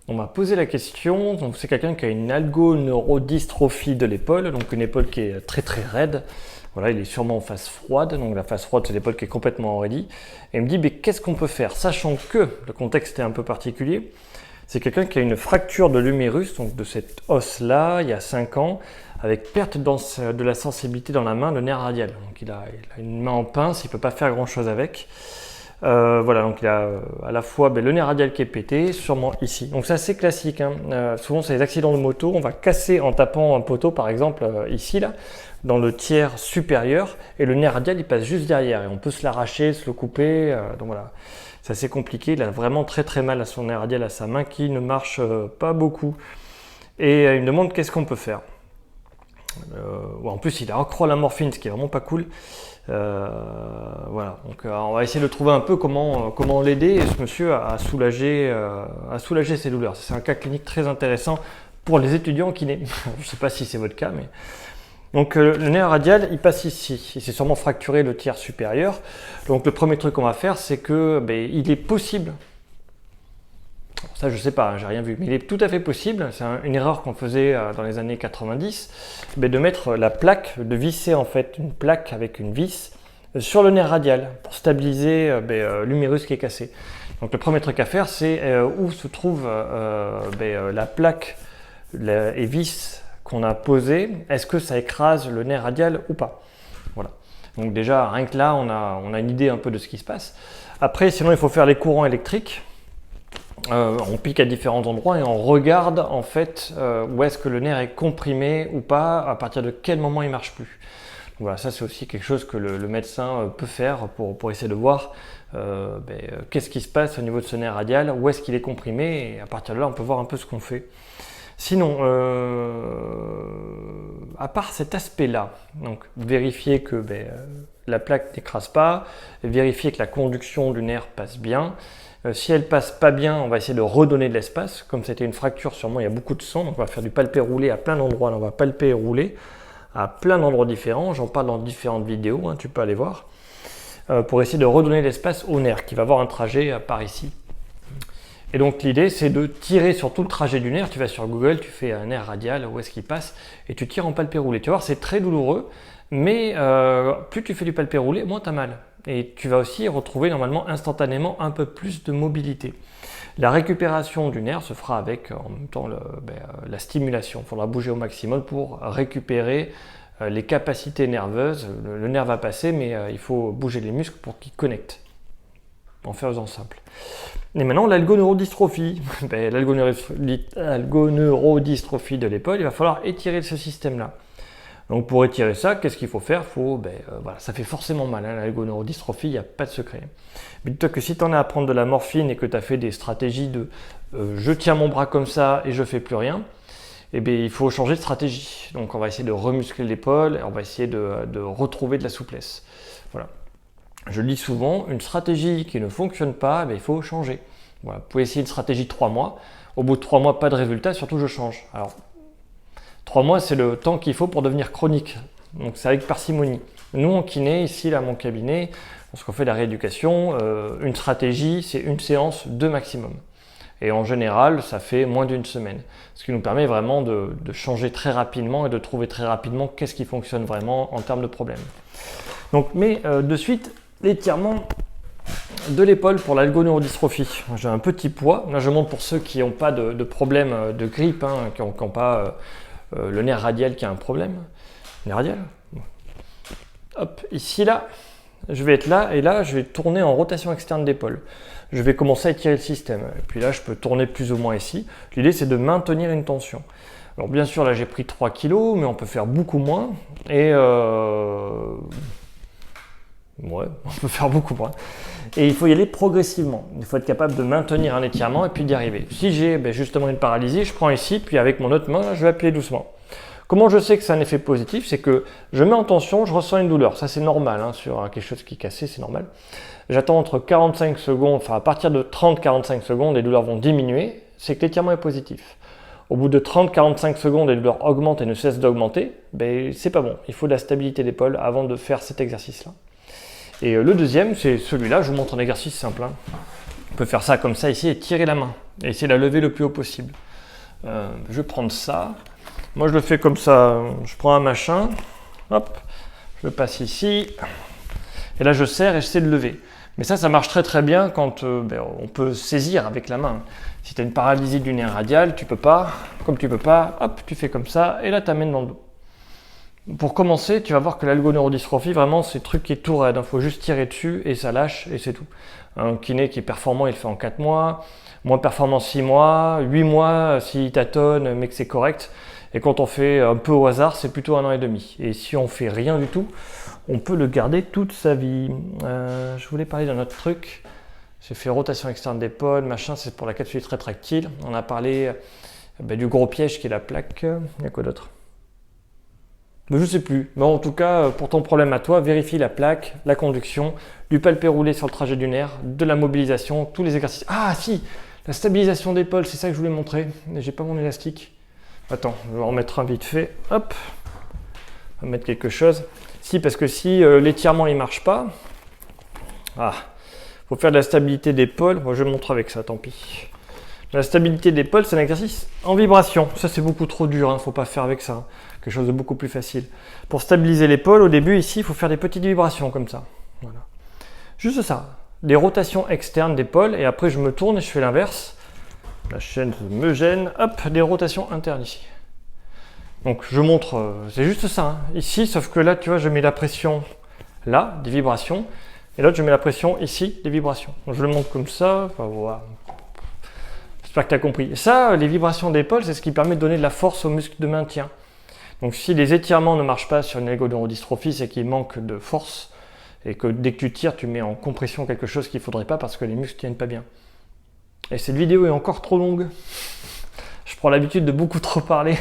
On m'a posé la question, donc c'est quelqu'un qui a une algoneurodystrophie de l'épaule, donc une épaule qui est très très raide. Voilà, il est sûrement en phase froide, donc la phase froide c'est l'épaule qui est complètement enraidie. Et il me dit, mais qu'est-ce qu'on peut faire? Sachant que le contexte est un peu particulier, c'est quelqu'un qui a une fracture de l'humérus, donc de cet os-là, il y a 5 ans, avec perte de la sensibilité dans la main, le nerf radial. Donc il a une main en pince, il ne peut pas faire grand-chose avec. Voilà, donc il y a à la fois le nerf radial qui est pété, sûrement ici. Donc c'est assez classique, hein. Souvent c'est les accidents de moto, on va casser en tapant un poteau par exemple ici là, dans le tiers supérieur, et le nerf radial il passe juste derrière, et on peut se l'arracher, se le couper, donc voilà. C'est assez compliqué, il a vraiment très très mal à son nerf radial, à sa main qui ne marche pas beaucoup. Et il me demande qu'est-ce qu'on peut faire. En plus il a encore la morphine, ce qui est vraiment pas cool. Voilà, donc on va essayer de trouver un peu comment l'aider et ce monsieur à soulager ses douleurs. C'est un cas clinique très intéressant pour les étudiants en kiné. Je ne sais pas si c'est votre cas, mais donc le nerf radial il passe ici. Il s'est sûrement fracturé le tiers supérieur. Donc le premier truc qu'on va faire, c'est que il est possible. Ça, je sais pas, j'ai rien vu, mais il est tout à fait possible, c'est une erreur qu'on faisait dans les années 90, de mettre la plaque, de visser en fait une plaque avec une vis sur le nerf radial pour stabiliser l'humérus qui est cassé. Donc le premier truc à faire, c'est où se trouve la plaque et vis qu'on a posée, est-ce que ça écrase le nerf radial ou pas? Voilà. Donc déjà, rien que là, on a une idée un peu de ce qui se passe. Après, sinon, il faut faire les courants électriques. On pique à différents endroits et on regarde en fait où est-ce que le nerf est comprimé ou pas, à partir de quel moment il marche plus. Donc voilà, ça c'est aussi quelque chose que le médecin peut faire pour essayer de voir qu'est-ce qui se passe au niveau de ce nerf radial, où est-ce qu'il est comprimé, et à partir de là on peut voir un peu ce qu'on fait. Sinon, à part cet aspect-là, donc vérifier que la plaque n'écrase pas, vérifier que la conduction du nerf passe bien. Si elle passe pas bien, on va essayer de redonner de l'espace. Comme c'était une fracture, sûrement il y a beaucoup de sang, donc on va faire du palpé roulé à plein d'endroits. On va palper et rouler à plein d'endroits différents. J'en parle dans différentes vidéos, hein, tu peux aller voir. Pour essayer de redonner l'espace au nerf qui va avoir un trajet par ici. Et donc l'idée c'est de tirer sur tout le trajet du nerf. Tu vas sur Google, tu fais un nerf radial, où est-ce qu'il passe, et tu tires en palpé roulé. Tu vas voir, c'est très douloureux, mais plus tu fais du palpé roulé, moins tu as mal. Et tu vas aussi retrouver normalement instantanément un peu plus de mobilité. La récupération du nerf se fera avec en même temps la stimulation. Il faudra bouger au maximum pour récupérer les capacités nerveuses. Le nerf va passer, mais il faut bouger les muscles pour qu'ils connectent, en faisant simple. Et maintenant, l'algoneurodystrophie. L'algoneurodystrophie de l'épaule, il va falloir étirer ce système-là. Donc pour étirer ça, qu'est-ce qu'il faut faire? Voilà, ça fait forcément mal, hein, l'algoneurodystrophie, il n'y a pas de secret. Mais dis-toi que si tu en as à prendre de la morphine et que tu as fait des stratégies de je tiens mon bras comme ça et je fais plus rien, il faut changer de stratégie. Donc on va essayer de remuscler l'épaule, on va essayer de retrouver de la souplesse. Voilà. Je le dis souvent, une stratégie qui ne fonctionne pas, il faut changer. Voilà. Vous pouvez essayer une stratégie 3 mois, au bout de 3 mois, pas de résultat, surtout je change. Alors, 3 mois, c'est le temps qu'il faut pour devenir chronique. Donc c'est avec parcimonie. Nous, en kiné, ici, là, mon cabinet, lorsqu'on fait la rééducation, une stratégie, c'est une séance, 2 maximum. Et en général, ça fait moins d'une semaine. Ce qui nous permet vraiment de changer très rapidement et de trouver très rapidement qu'est-ce qui fonctionne vraiment en termes de problèmes. Donc, mais de suite, l'étirement de l'épaule pour l'algoneurodystrophie. J'ai un petit poids. Là, je montre pour ceux qui n'ont pas de problème de grippe, hein, qui n'ont pas le nerf radial qui a un problème. Nerf radial. Hop, ici, là, je vais être là, et là, je vais tourner en rotation externe d'épaule. Je vais commencer à étirer le système. Et puis là, je peux tourner plus ou moins ici. L'idée, c'est de maintenir une tension. Alors, bien sûr, là, j'ai pris 3 kg, mais on peut faire beaucoup moins. Et ouais, on peut faire beaucoup moins. Et il faut y aller progressivement. Il faut être capable de maintenir un étirement et puis d'y arriver. Si j'ai justement une paralysie, je prends ici, puis avec mon autre main, je vais appuyer doucement. Comment je sais que c'est un effet positif? C'est que je mets en tension, je ressens une douleur. Ça, c'est normal, hein, sur quelque chose qui est cassé, c'est normal. J'attends entre 45 secondes, enfin à partir de 30-45 secondes, les douleurs vont diminuer. C'est que l'étirement est positif. Au bout de 30-45 secondes, les douleurs augmentent et ne cessent d'augmenter. C'est pas bon. Il faut de la stabilité d'épaule avant de faire cet exercice-là. Et le deuxième, c'est celui-là. Je vous montre un exercice simple, hein. On peut faire ça comme ça ici et tirer la main. et essayer de la lever le plus haut possible. Je vais prendre ça. Moi, je le fais comme ça. Je prends un machin, hop, je le passe ici, et là, je serre et j'essaie de lever. Mais ça marche très très bien quand on peut saisir avec la main. Si tu as une paralysie du nerf radial, tu peux pas. Comme tu peux pas, hop, tu fais comme ça, et là, tu amènes dans le dos. Pour commencer, tu vas voir que l'algoneurodystrophie, vraiment, c'est truc qui est tout raide. Il faut juste tirer dessus et ça lâche et c'est tout. Un kiné qui est performant, il le fait en 4 mois. Moins performant, 6 mois. 8 mois, s'il tâtonne, mais que c'est correct. Et quand on fait un peu au hasard, c'est plutôt 1 an et demi. Et si on fait rien du tout, on peut le garder toute sa vie. Je voulais parler d'un autre truc. J'ai fait rotation externe d'épaule, machin, c'est pour la capsule rétractile. On a parlé du gros piège qui est la plaque. Il y a quoi d'autre ? Je ne sais plus. Mais en tout cas, pour ton problème à toi, vérifie la plaque, la conduction, du palpé roulé sur le trajet du nerf, de la mobilisation, tous les exercices. Ah si, la stabilisation d'épaule, c'est ça que je voulais montrer. Mais j'ai pas mon élastique. Attends, je vais en mettre un vite fait. Hop, on va mettre quelque chose. Si, parce que si l'étirement il marche pas, faut faire de la stabilité d'épaule. Moi, je montre avec ça, tant pis. La stabilité d'épaule, c'est un exercice en vibration. Ça, c'est beaucoup trop dur, il ne faut pas faire avec ça. Quelque chose de beaucoup plus facile. Pour stabiliser l'épaule, au début, ici, il faut faire des petites vibrations comme ça. Voilà. Juste ça. Des rotations externes d'épaule, et après, je me tourne et je fais l'inverse. La chaîne me gêne. Hop, des rotations internes ici. Donc, je montre, c'est juste ça. Hein. Ici, sauf que là, tu vois, je mets la pression là, des vibrations. Et l'autre, je mets la pression ici, des vibrations. Donc, je le montre comme ça. Enfin, voilà. J'espère que tu as compris. Et ça, les vibrations d'épaule, c'est ce qui permet de donner de la force aux muscles de maintien. Donc si les étirements ne marchent pas sur une algoneurodystrophie, c'est qu'il manque de force et que dès que tu tires, tu mets en compression quelque chose qu'il ne faudrait pas parce que les muscles ne tiennent pas bien. Et cette vidéo est encore trop longue. Je prends l'habitude de beaucoup trop parler.